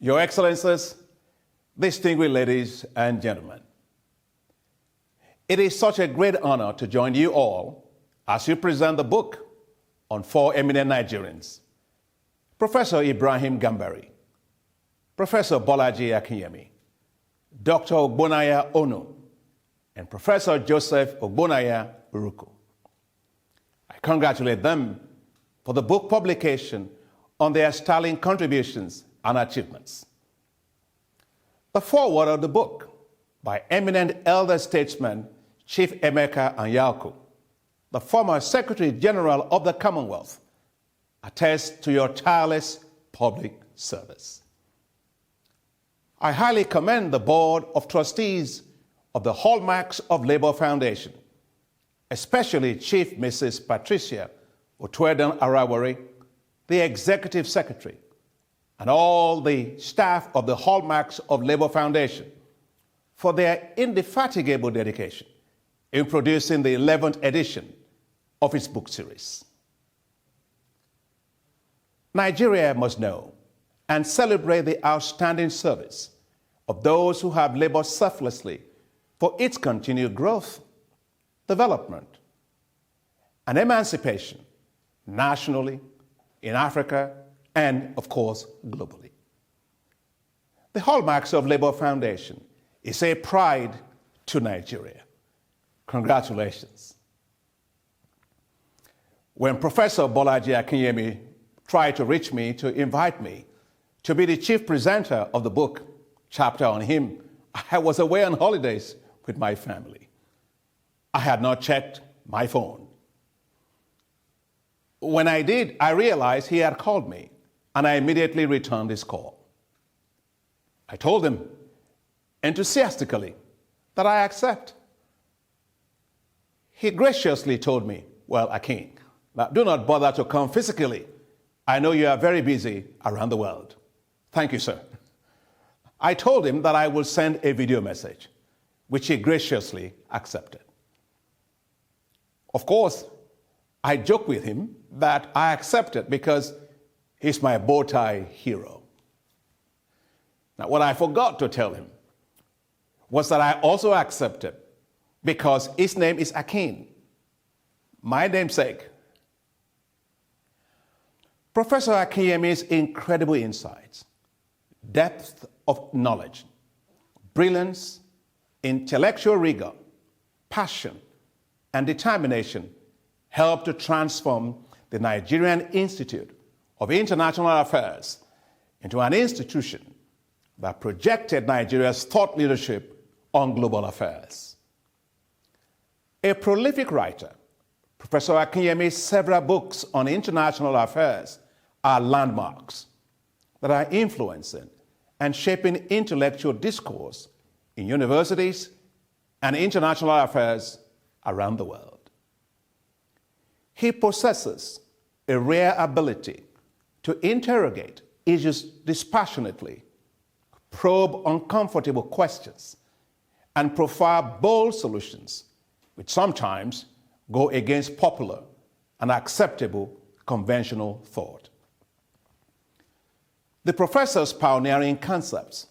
Your Excellencies, distinguished ladies and gentlemen, it is such a great honor to join you all as you present the book on four eminent Nigerians: Professor Ibrahim Gambari, Professor Bolaji Akinyemi, Dr. Ogbonaya Onu, and Professor Joseph Ogbonaya Uruku. I congratulate them for the book publication on their sterling contributions and achievements. The foreword of the book, by eminent elder statesman Chief Emeka Anyaoku, the former Secretary General of the Commonwealth, attests to your tireless public service. I highly commend the Board of Trustees of the Hallmarks of Labor Foundation, especially Chief Mrs. Patricia Otwedan Arawari, the Executive Secretary, and all the staff of the Hallmarks of Labor Foundation for their indefatigable dedication in producing the 11th edition of its book series. Nigeria must know and celebrate the outstanding service of those who have labored selflessly for its continued growth, development, and emancipation nationally, in Africa, and of course, globally. The Hallmarks of Labor Foundation is a pride to Nigeria. Congratulations. When Professor Bolaji Akinyemi tried to reach me to invite me to be the chief presenter of the book chapter on him, I was away on holidays with my family. I had not checked my phone. When I did, I realized he had called me, and I immediately returned his call. I told him enthusiastically that I accept. He graciously told me, "Well, Akin, now do not bother to come physically. I know you are very busy around the world." Thank you, sir. I told him that I will send a video message, which he graciously accepted. Of course, I joked with him that I accepted because he's my bow tie hero. Now, what I forgot to tell him was that I also accepted because his name is Akin, my namesake. Professor Akinyemi's incredible insights, depth of knowledge, brilliance, intellectual rigor, passion, and determination helped to transform the Nigerian Institute of International Affairs into an institution that projected Nigeria's thought leadership on global affairs. A prolific writer, Professor Akinyemi's several books on international affairs are landmarks that are influencing and shaping intellectual discourse in universities and international affairs around the world. He possesses a rare ability to interrogate issues dispassionately, probe uncomfortable questions, and profile bold solutions, which sometimes go against popular and acceptable conventional thought. The professor's pioneering concepts,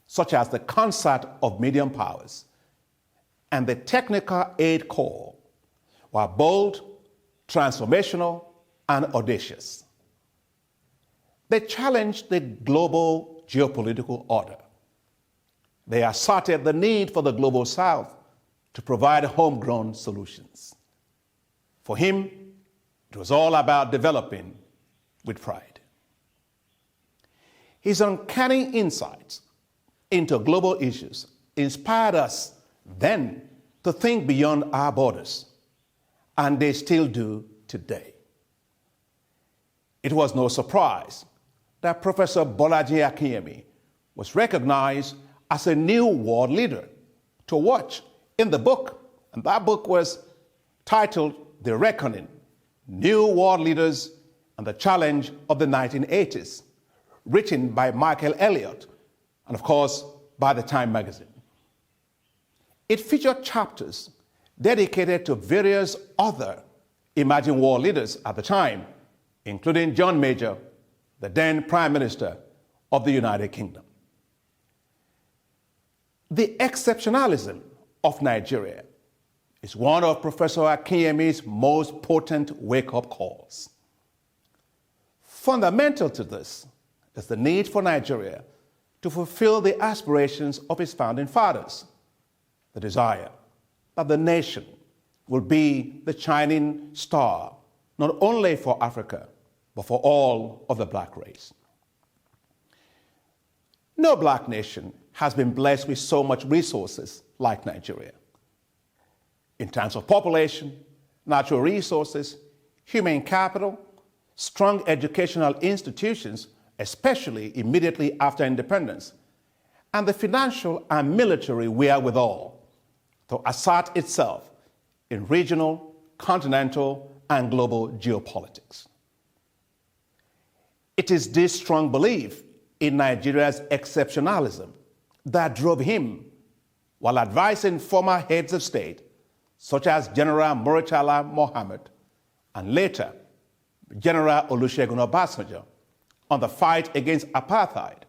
such as the concept of medium powers and the technical aid core, were bold, transformational, and audacious. They challenged the global geopolitical order. They asserted the need for the global South to provide homegrown solutions. For him, it was all about developing with pride. His uncanny insights into global issues inspired us then to think beyond our borders, and they still do today. It was no surprise that Professor Bolaji Akinyemi was recognized as a new world leader to watch in the book, and that book was titled The Reckoning: New World Leaders and the Challenge of the 1980s, written by Michael Elliott, and of course, by the Time magazine. It featured chapters dedicated to various other emerging world leaders at the time, including John Major, the then Prime Minister of the United Kingdom. The exceptionalism of Nigeria is one of Professor Akinyemi's most potent wake-up calls. Fundamental to this is the need for Nigeria to fulfill the aspirations of its founding fathers, the desire that the nation will be the shining star, not only for Africa, but for all of the black race. No black nation has been blessed with so much resources like Nigeria. In terms of population, natural resources, human capital, strong educational institutions, especially immediately after independence, and the financial and military wherewithal to assert itself in regional, continental, and global geopolitics. It is this strong belief in Nigeria's exceptionalism that drove him, while advising former heads of state, such as General Murtala Mohammed, and later General Olusegun Obasanjo, on the fight against apartheid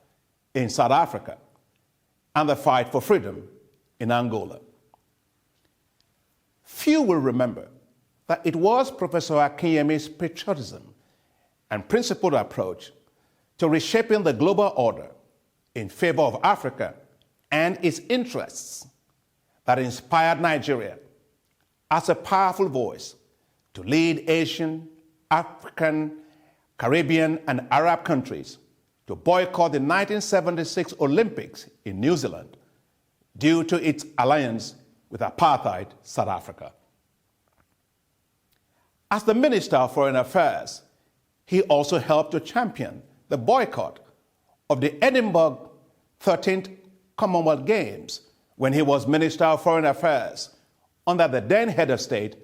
in South Africa and the fight for freedom in Angola. Few will remember that it was Professor Akinyemi's patriotism and principled approach to reshaping the global order in favor of Africa and its interests that inspired Nigeria as a powerful voice to lead Asian, African, Caribbean, and Arab countries to boycott the 1976 Olympics in New Zealand due to its alliance with apartheid South Africa. As the Minister of Foreign Affairs, he also helped to champion the boycott of the Edinburgh 13th Commonwealth Games when he was Minister of Foreign Affairs under the then head of state,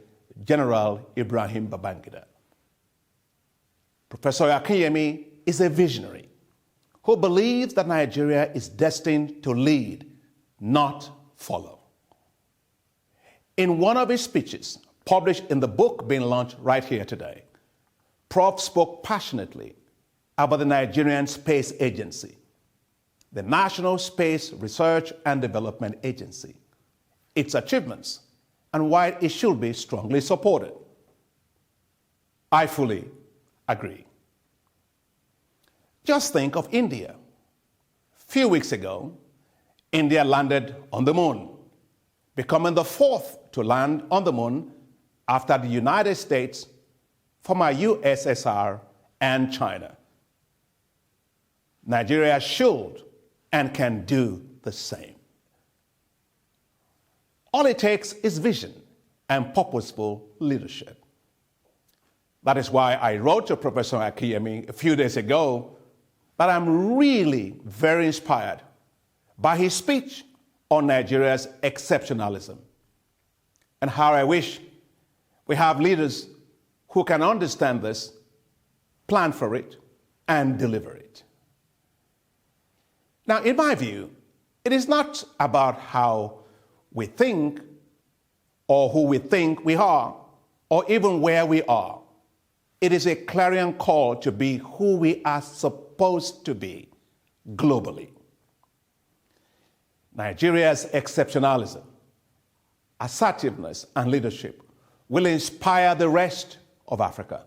General Ibrahim Babangida. Professor Akinyemi is a visionary who believes that Nigeria is destined to lead, not follow. In one of his speeches, published in the book being launched right here today, Prof spoke passionately about the Nigerian Space Agency, the National Space Research and Development Agency, its achievements, and why it should be strongly supported. I fully agree. Just think of India. A few weeks ago, India landed on the moon, becoming the fourth to land on the moon after the United States, former USSR, and China. Nigeria should and can do the same. All it takes is vision and purposeful leadership. That is why I wrote to Professor Akinyemi a few days ago that I'm really very inspired by his speech on Nigeria's exceptionalism and how I wish we have leaders who can understand this, plan for it, and deliver it. Now, in my view, it is not about how we think or who we think we are or even where we are. It is a clarion call to be who we are supposed to be globally. Nigeria's exceptionalism, assertiveness, and leadership will inspire the rest of Africa.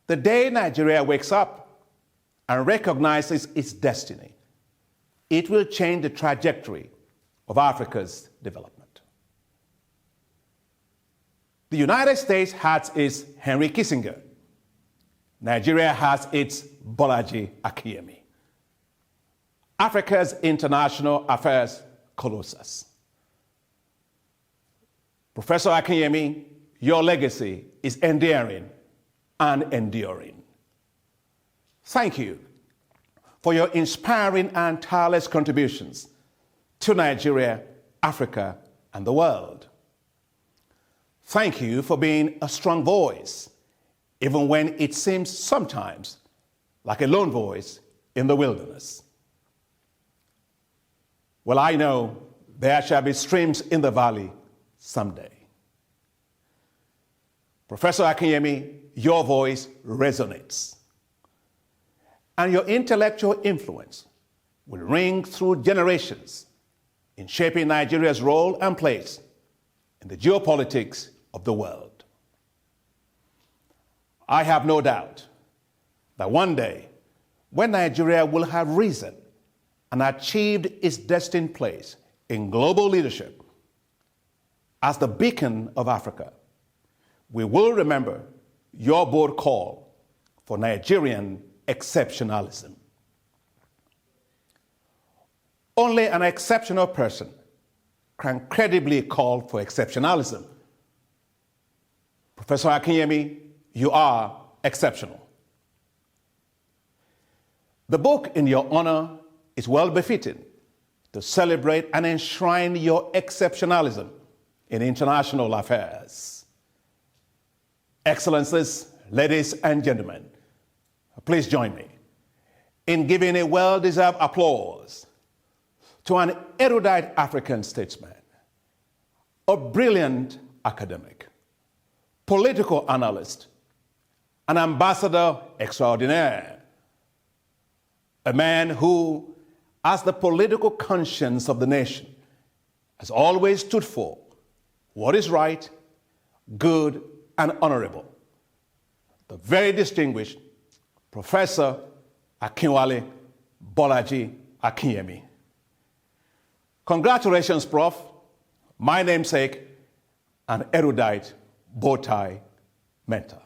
The day Nigeria wakes up and recognizes its destiny, it will change the trajectory of Africa's development. The United States has its Henry Kissinger. Nigeria has its Bolaji Akinyemi. Africa's international affairs colossus. Professor Akinyemi, your legacy is endearing and enduring. Thank you for your inspiring and tireless contributions to Nigeria, Africa, and the world. Thank you for being a strong voice, even when it seems sometimes like a lone voice in the wilderness. Well, I know there shall be streams in the valley someday. Professor Akinyemi, your voice resonates. and your intellectual influence will ring through generations in shaping Nigeria's role and place in the geopolitics of the world. I have no doubt that one day, when Nigeria will have risen and achieved its destined place in global leadership as the beacon of Africa, we will remember your bold call for Nigerian exceptionalism. Only an exceptional person can credibly call for exceptionalism. Professor Akinyemi, you are exceptional. The book in your honor is well befitting to celebrate and enshrine your exceptionalism in international affairs. Excellencies, ladies and gentlemen, please join me in giving a well-deserved applause to an erudite African statesman, a brilliant academic, political analyst, an ambassador extraordinaire, a man who, as the political conscience of the nation, has always stood for what is right, good, and honorable. The very distinguished Professor Akinwale Bolaji Akinyemi. Congratulations, Prof, my namesake, an erudite bow tie mentor.